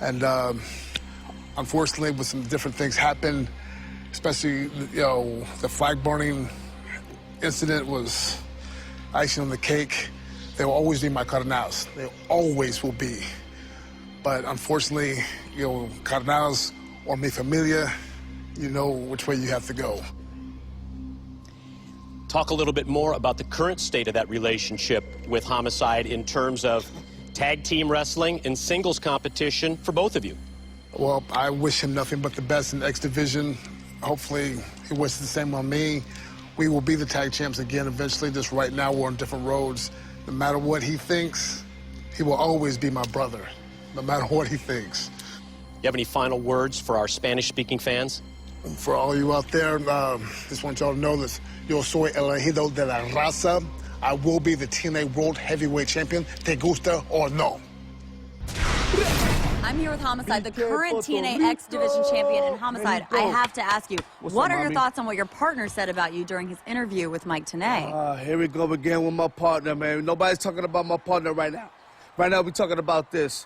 And unfortunately, with some different things happened, especially, the flag burning incident was icing on the cake. They will always be my Cardenales. They always will be. But unfortunately, Cardenales or mi familia, you know which way you have to go. Talk a little bit more about the current state of that relationship with Homicide in terms of tag team wrestling and singles competition for both of you. Well, I wish him nothing but the best in X Division. Hopefully, he wishes the same on me. We will be the tag champs again eventually. Just right now, we're on different roads. No matter what he thinks, he will always be my brother, no matter what he thinks. You have any final words for our Spanish-speaking fans? For all you out there, just want y'all to know this. Yo soy el elegido de la raza. I will be the TNA World Heavyweight Champion, te gusta or no. I'm here with Homicide, the current TNA X Division champion. And Homicide, I have to ask you, what are your thoughts on what your partner said about you during his interview with Mike Tenay? Here we go again with my partner, man. Nobody's talking about my partner right now. Right now, we're talking about this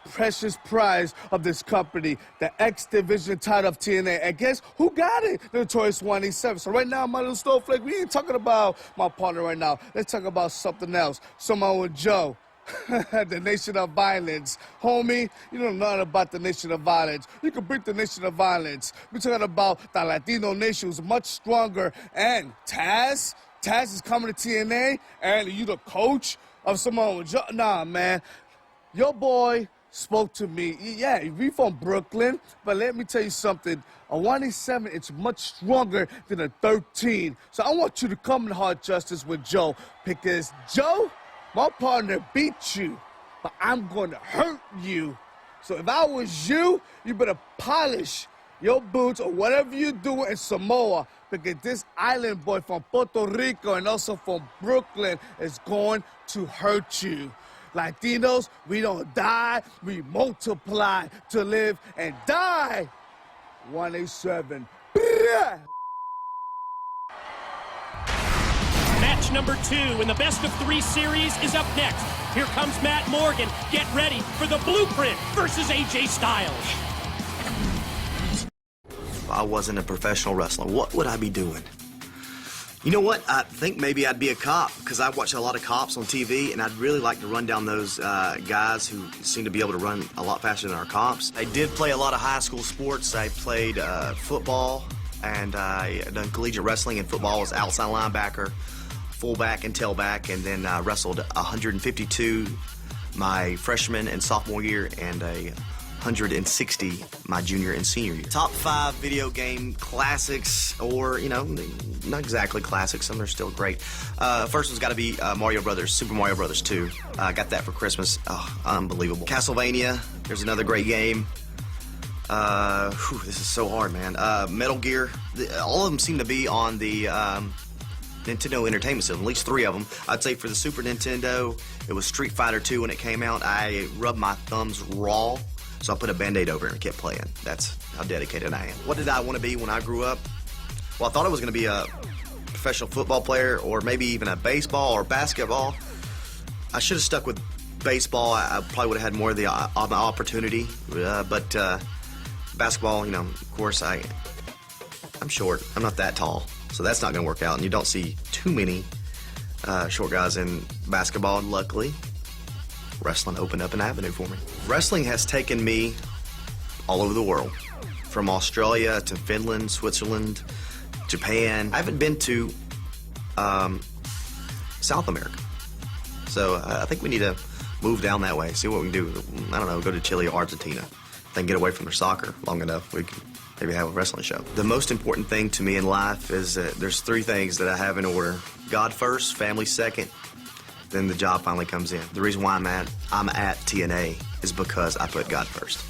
precious prize of this company, the X Division title of TNA. And guess who got it? The Notorious 187. So right now, my little snowflake, we ain't talking about my partner right now. Let's talk about something else. Someone with Joe. The Nation of Violence. Homie, you don't know nothing about the Nation of Violence. You can beat the Nation of Violence. We're talking about the Latino nation who's much stronger. And Taz is coming to TNA, and you the coach of someone with Joe. Nah, man. Your boy spoke to me. Yeah, we from Brooklyn, but let me tell you something. A 187, it's much stronger than a 13. So I want you to come in hard justice with Joe, because Joe, my partner, beat you, but I'm going to hurt you. So if I was you, you better polish your boots or whatever you do in Samoa, because this island boy from Puerto Rico and also from Brooklyn is going to hurt you. Latinos, we don't die, we multiply to live and die. 187. Match number 2 in the best-of-3 series is up next. Here comes Matt Morgan. Get ready for the Blueprint versus AJ Styles. If I wasn't a professional wrestler, what would I be doing? You know what? I think maybe I'd be a cop, because I watch a lot of cops on TV, and I'd really like to run down those guys who seem to be able to run a lot faster than our cops. I did play a lot of high school sports. I played football, and I done collegiate wrestling. And football was outside linebacker, fullback, and tailback, and then wrestled 152 my freshman and sophomore year, and a 160 my junior and senior year. Top 5 video game classics, or, not exactly classics, some are still great. First one's got to be Mario Brothers, Super Mario Brothers 2. I got that for Christmas. Oh, unbelievable. Castlevania, there's another great game. This is so hard, man. Metal Gear, all of them seem to be on the Nintendo Entertainment System, at least 3 of them. I'd say for the Super Nintendo, it was Street Fighter 2 when it came out. I rubbed my thumbs raw, so I put a Band-Aid over it and kept playing. That's how dedicated I am. What did I want to be when I grew up? Well, I thought I was going to be a professional football player, or maybe even a baseball or basketball. I should have stuck with baseball. I probably would have had more of the opportunity. But basketball, of course, I'm short. I'm not that tall, so that's not going to work out. And you don't see too many short guys in basketball, and luckily, wrestling opened up an avenue for me. Wrestling has taken me all over the world, from Australia to Finland, Switzerland, Japan. I haven't been to South America, so I think we need to move down that way, see what we can do. I don't know, go to Chile or Argentina. If they can get away from their soccer long enough, we can maybe have a wrestling show. The most important thing to me in life is that there's 3 things that I have in order. God first, family second, then the job finally comes in. The reason why I'm at TNA is because I put God first.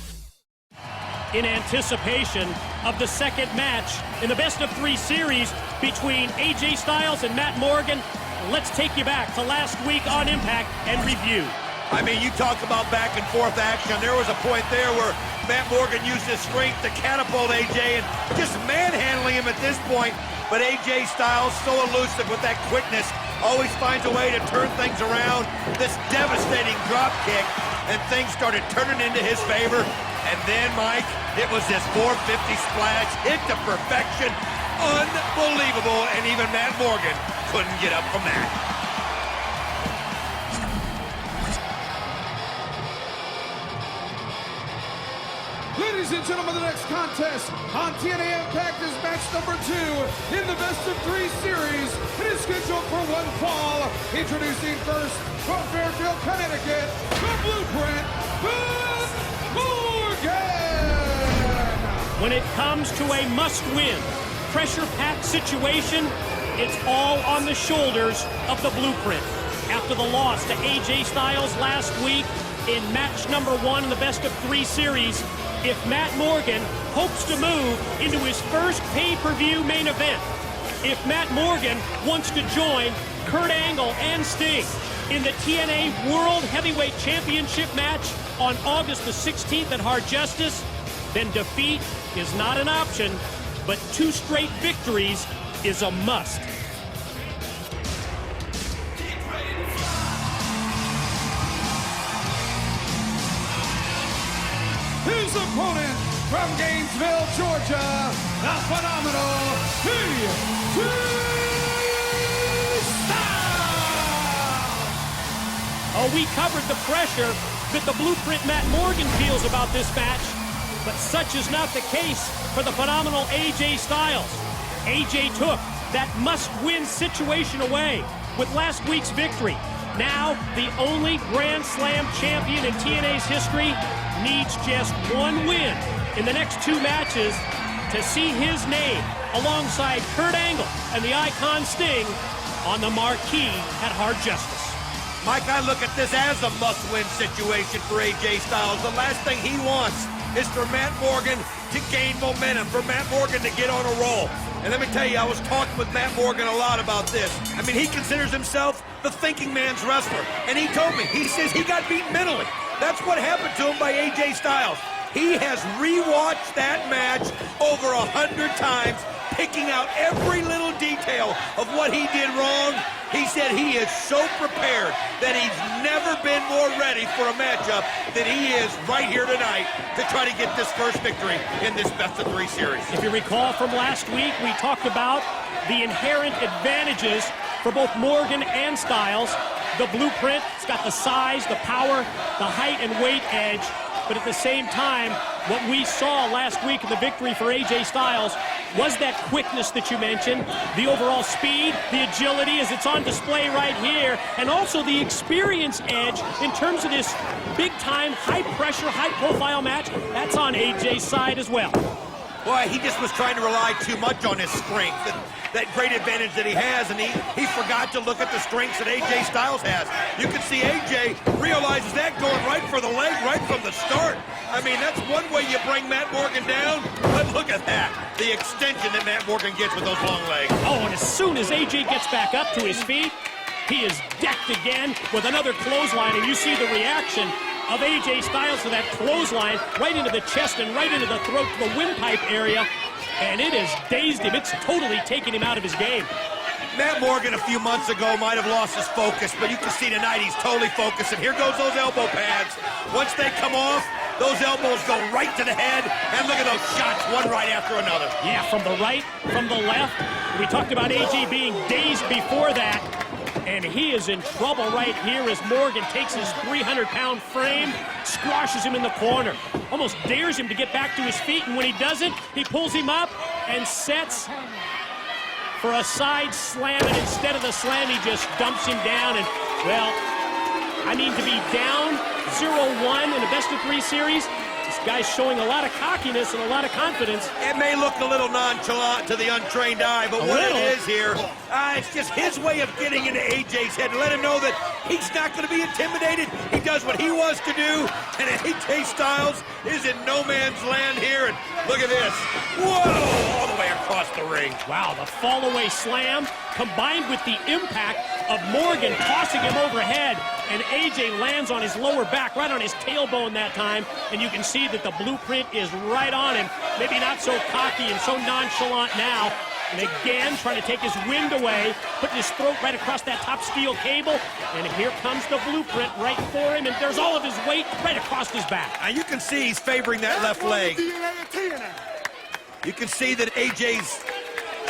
In anticipation of the second match in the best-of-3 series between AJ Styles and Matt Morgan, let's take you back to last week on Impact and review. I mean, you talk about back-and-forth action. There was a point there where Matt Morgan used his strength to catapult AJ and just manhandling him at this point. But AJ Styles, so elusive with that quickness, always finds a way to turn things around. This devastating drop kick. and things started turning into his favor. And then, Mike, it was this 450 splash, hit to perfection. Unbelievable, and even Matt Morgan couldn't get up from that. Ladies and gentlemen, the next contest on TNA Impact is match number 2 in the best-of-3 series. It is scheduled for one fall. Introducing first from Fairfield, Connecticut, the Blueprint, Matt Morgan. When it comes to a must-win, pressure-packed situation, it's all on the shoulders of the Blueprint. After the loss to AJ Styles last week in match number 1 in the best-of-3 series, if Matt Morgan hopes to move into his first pay-per-view main event, if Matt Morgan wants to join Kurt Angle and Sting in the TNA World Heavyweight Championship match on August the 16th at Hard Justice, then defeat is not an option, but 2 straight victories is a must. His opponent from Gainesville, Georgia, the phenomenal AJ Styles. Oh, we covered the pressure that the Blueprint Matt Morgan feels about this match, but such is not the case for the phenomenal AJ Styles. AJ took that must-win situation away with last week's victory. Now, the only Grand Slam champion in TNA's history needs just one win in the next 2 matches to see his name alongside Kurt Angle and the Icon Sting on the marquee at Hard Justice. Mike, I look at this as a must-win situation for AJ Styles. The last thing he wants is for Matt Morgan to gain momentum, for Matt Morgan to get on a roll. And let me tell you, I was talking with Matt Morgan a lot about this. I mean, he considers himself the thinking man's wrestler. And he told me, he says he got beat mentally. That's what happened to him by AJ Styles. He has rewatched that match over 100 times, picking out every little detail of what he did wrong. He said he is so prepared that he's never been more ready for a matchup than he is right here tonight to try to get this first victory in this best-of-3 series. If you recall from last week, we talked about the inherent advantages for both Morgan and Styles. The Blueprint, it's got the size, the power, the height and weight edge. But at the same time, what we saw last week in the victory for AJ Styles was that quickness that you mentioned, the overall speed, the agility as it's on display right here, and also the experience edge in terms of this big-time, high-pressure, high-profile match. That's on AJ's side as well. Boy, he just was trying to rely too much on his strength, and that great advantage that he has, and he forgot to look at the strengths that AJ Styles has. You can see AJ realizes that going right for the leg right from the start. I mean, that's one way you bring Matt Morgan down, but look at that, the extension that Matt Morgan gets with those long legs. Oh, and as soon as AJ gets back up to his feet, he is decked again with another clothesline, and you see the reaction of AJ Styles to that clothesline right into the chest and right into the throat, the windpipe area, and it has dazed him. It's totally taken him out of his game. Matt Morgan a few months ago might have lost his focus, but you can see tonight he's totally focused, and here goes those elbow pads. Once they come off, those elbows go right to the head, and look at those shots, one right after another. Yeah, from the right, from the left. We talked about AJ being dazed before that, and he is in trouble right here as Morgan takes his 300-pound frame, squashes him in the corner, almost dares him to get back to his feet, and when he doesn't, he pulls him up and sets for a side slam, and instead of the slam, he just dumps him down. And, well, I mean, to be down 0-1 in a best-of-3 series, this guy's showing a lot of cockiness and a lot of confidence. It may look a little nonchalant to the untrained eye, but what it is here, it's just his way of getting into AJ's head and let him know that he's not going to be intimidated. He does what he wants to do, and AJ Styles is in no man's land here. And look at this. Whoa! All the way across the ring. Wow, the fall-away slam combined with the impact of Morgan tossing him overhead, and AJ lands on his lower back, right on his tailbone that time, and you can see that the Blueprint is right on him. Maybe not so cocky and so nonchalant now, And again, trying to take his wind away, putting his throat right across that top steel cable. And here comes the blueprint right for him, and there's all of his weight right across his back. Now you can see he's favoring that left leg. You can see that AJ's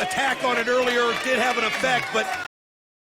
attack on it earlier did have an effect, but